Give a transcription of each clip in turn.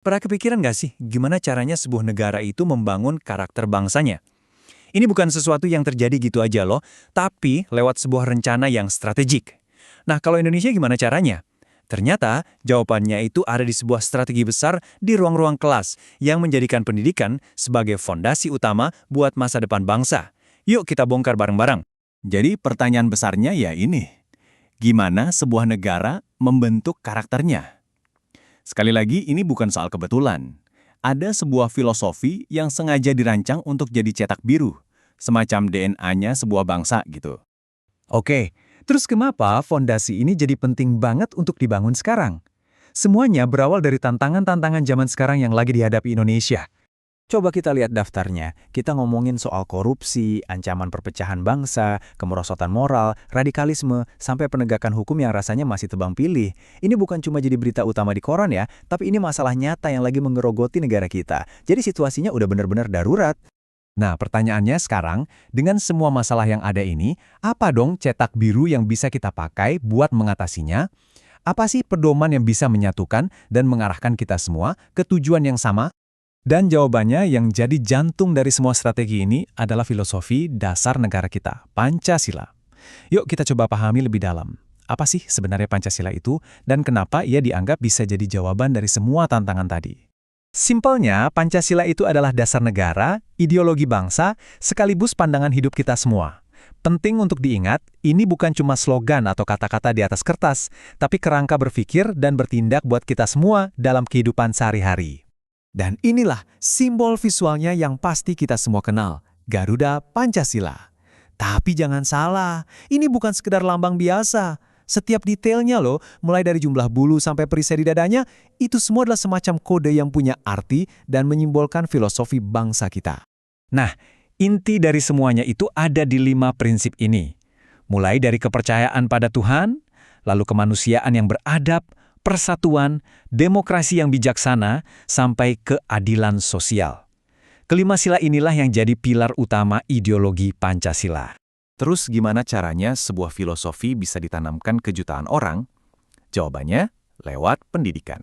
Pernah kepikiran nggak sih gimana caranya sebuah negara itu membangun karakter bangsanya? Ini bukan sesuatu yang terjadi gitu aja loh, tapi lewat sebuah rencana yang strategik. Nah, kalau Indonesia gimana caranya? Ternyata jawabannya itu ada di sebuah strategi besar di ruang-ruang kelas yang menjadikan pendidikan sebagai fondasi utama buat masa depan bangsa. Yuk kita bongkar bareng-bareng. Jadi pertanyaan besarnya ya ini, gimana sebuah negara membentuk karakternya? Sekali lagi, ini bukan soal kebetulan. Ada sebuah filosofi yang sengaja dirancang untuk jadi cetak biru, semacam DNA-nya sebuah bangsa gitu. Oke, terus kenapa fondasi ini jadi penting banget untuk dibangun sekarang? Semuanya berawal dari tantangan-tantangan zaman sekarang yang lagi dihadapi Indonesia. Coba kita lihat daftarnya. Kita ngomongin soal korupsi, ancaman perpecahan bangsa, kemerosotan moral, radikalisme, sampai penegakan hukum yang rasanya masih tebang pilih. Ini bukan cuma jadi berita utama di koran ya, tapi ini masalah nyata yang lagi mengerogoti negara kita. Jadi situasinya udah benar-benar darurat. Nah, pertanyaannya sekarang, dengan semua masalah yang ada ini, apa dong cetak biru yang bisa kita pakai buat mengatasinya? Apa sih pedoman yang bisa menyatukan dan mengarahkan kita semua ke tujuan yang sama? Dan jawabannya yang jadi jantung dari semua strategi ini adalah filosofi dasar negara kita, Pancasila. Yuk kita coba pahami lebih dalam. Apa sih sebenarnya Pancasila itu dan kenapa ia dianggap bisa jadi jawaban dari semua tantangan tadi? Simpelnya, Pancasila itu adalah dasar negara, ideologi bangsa, sekaligus pandangan hidup kita semua. Penting untuk diingat, ini bukan cuma slogan atau kata-kata di atas kertas, tapi kerangka berpikir dan bertindak buat kita semua dalam kehidupan sehari-hari. Dan inilah simbol visualnya yang pasti kita semua kenal, Garuda Pancasila. Tapi jangan salah, ini bukan sekedar lambang biasa. Setiap detailnya loh, mulai dari jumlah bulu sampai perisai di dadanya, itu semua adalah semacam kode yang punya arti dan menyimbolkan filosofi bangsa kita. Nah, inti dari semuanya itu ada di 5 prinsip ini. Mulai dari kepercayaan pada Tuhan, lalu kemanusiaan yang beradab, persatuan, demokrasi yang bijaksana, sampai keadilan sosial. Kelima sila inilah yang jadi pilar utama ideologi Pancasila. Terus gimana caranya sebuah filosofi bisa ditanamkan ke jutaan orang? Jawabannya, lewat pendidikan.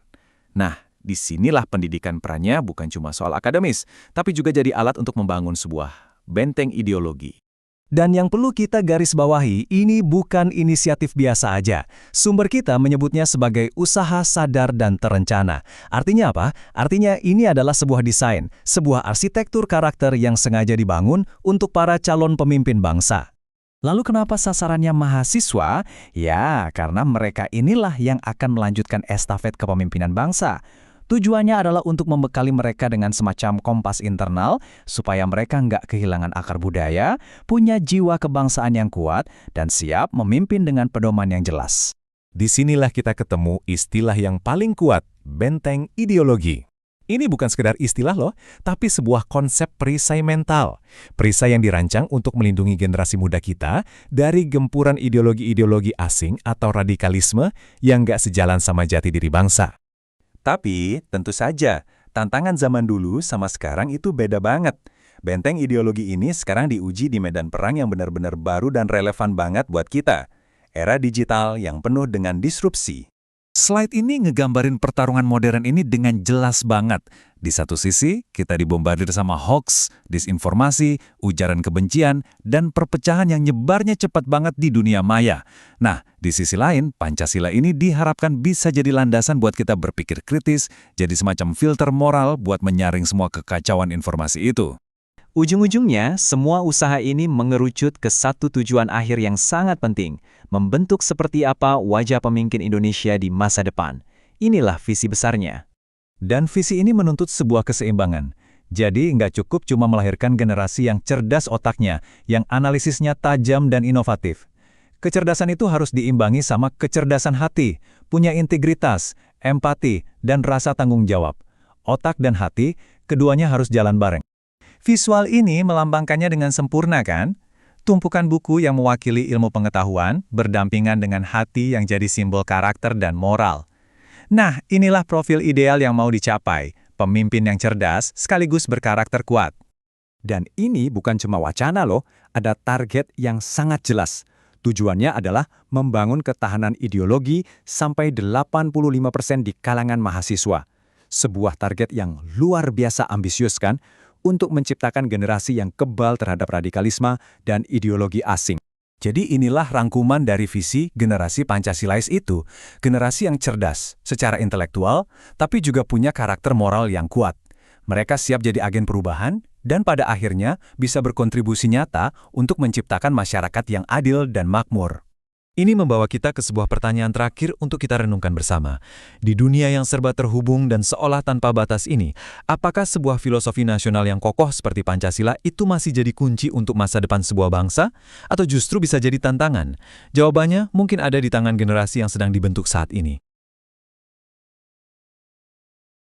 Nah, disinilah pendidikan perannya bukan cuma soal akademis, tapi juga jadi alat untuk membangun sebuah benteng ideologi. Dan yang perlu kita garis bawahi, ini bukan inisiatif biasa aja. Sumber kita menyebutnya sebagai usaha sadar dan terencana. Artinya apa? Artinya ini adalah sebuah desain, sebuah arsitektur karakter yang sengaja dibangun untuk para calon pemimpin bangsa. Lalu kenapa sasarannya mahasiswa? Ya, karena mereka inilah yang akan melanjutkan estafet kepemimpinan bangsa. Tujuannya adalah untuk membekali mereka dengan semacam kompas internal, supaya mereka nggak kehilangan akar budaya, punya jiwa kebangsaan yang kuat, dan siap memimpin dengan pedoman yang jelas. Disinilah kita ketemu istilah yang paling kuat, benteng ideologi. Ini bukan sekedar istilah loh, tapi sebuah konsep perisai mental. Perisai yang dirancang untuk melindungi generasi muda kita dari gempuran ideologi-ideologi asing atau radikalisme yang nggak sejalan sama jati diri bangsa. Tapi, tentu saja, tantangan zaman dulu sama sekarang itu beda banget. Benteng ideologi ini sekarang diuji di medan perang yang benar-benar baru dan relevan banget buat kita. Era digital yang penuh dengan disrupsi. Slide ini ngegambarin pertarungan modern ini dengan jelas banget. Di satu sisi, kita dibombardir sama hoax, disinformasi, ujaran kebencian, dan perpecahan yang nyebarnya cepat banget di dunia maya. Nah, di sisi lain, Pancasila ini diharapkan bisa jadi landasan buat kita berpikir kritis, jadi semacam filter moral buat menyaring semua kekacauan informasi itu. Ujung-ujungnya, semua usaha ini mengerucut ke satu tujuan akhir yang sangat penting, membentuk seperti apa wajah pemimpin Indonesia di masa depan. Inilah visi besarnya. Dan visi ini menuntut sebuah keseimbangan. Jadi nggak cukup cuma melahirkan generasi yang cerdas otaknya, yang analisisnya tajam dan inovatif. Kecerdasan itu harus diimbangi sama kecerdasan hati, punya integritas, empati, dan rasa tanggung jawab. Otak dan hati, keduanya harus jalan bareng. Visual ini melambangkannya dengan sempurna kan? Tumpukan buku yang mewakili ilmu pengetahuan berdampingan dengan hati yang jadi simbol karakter dan moral. Nah, inilah profil ideal yang mau dicapai, pemimpin yang cerdas sekaligus berkarakter kuat. Dan ini bukan cuma wacana loh, ada target yang sangat jelas. Tujuannya adalah membangun ketahanan ideologi sampai 85% di kalangan mahasiswa. Sebuah target yang luar biasa ambisius kan, untuk menciptakan generasi yang kebal terhadap radikalisme dan ideologi asing. Jadi inilah rangkuman dari visi generasi Pancasilais itu, generasi yang cerdas secara intelektual, tapi juga punya karakter moral yang kuat. Mereka siap jadi agen perubahan, dan pada akhirnya bisa berkontribusi nyata untuk menciptakan masyarakat yang adil dan makmur. Ini membawa kita ke sebuah pertanyaan terakhir untuk kita renungkan bersama. Di dunia yang serba terhubung dan seolah tanpa batas ini, apakah sebuah filosofi nasional yang kokoh seperti Pancasila itu masih jadi kunci untuk masa depan sebuah bangsa? Atau justru bisa jadi tantangan? Jawabannya mungkin ada di tangan generasi yang sedang dibentuk saat ini.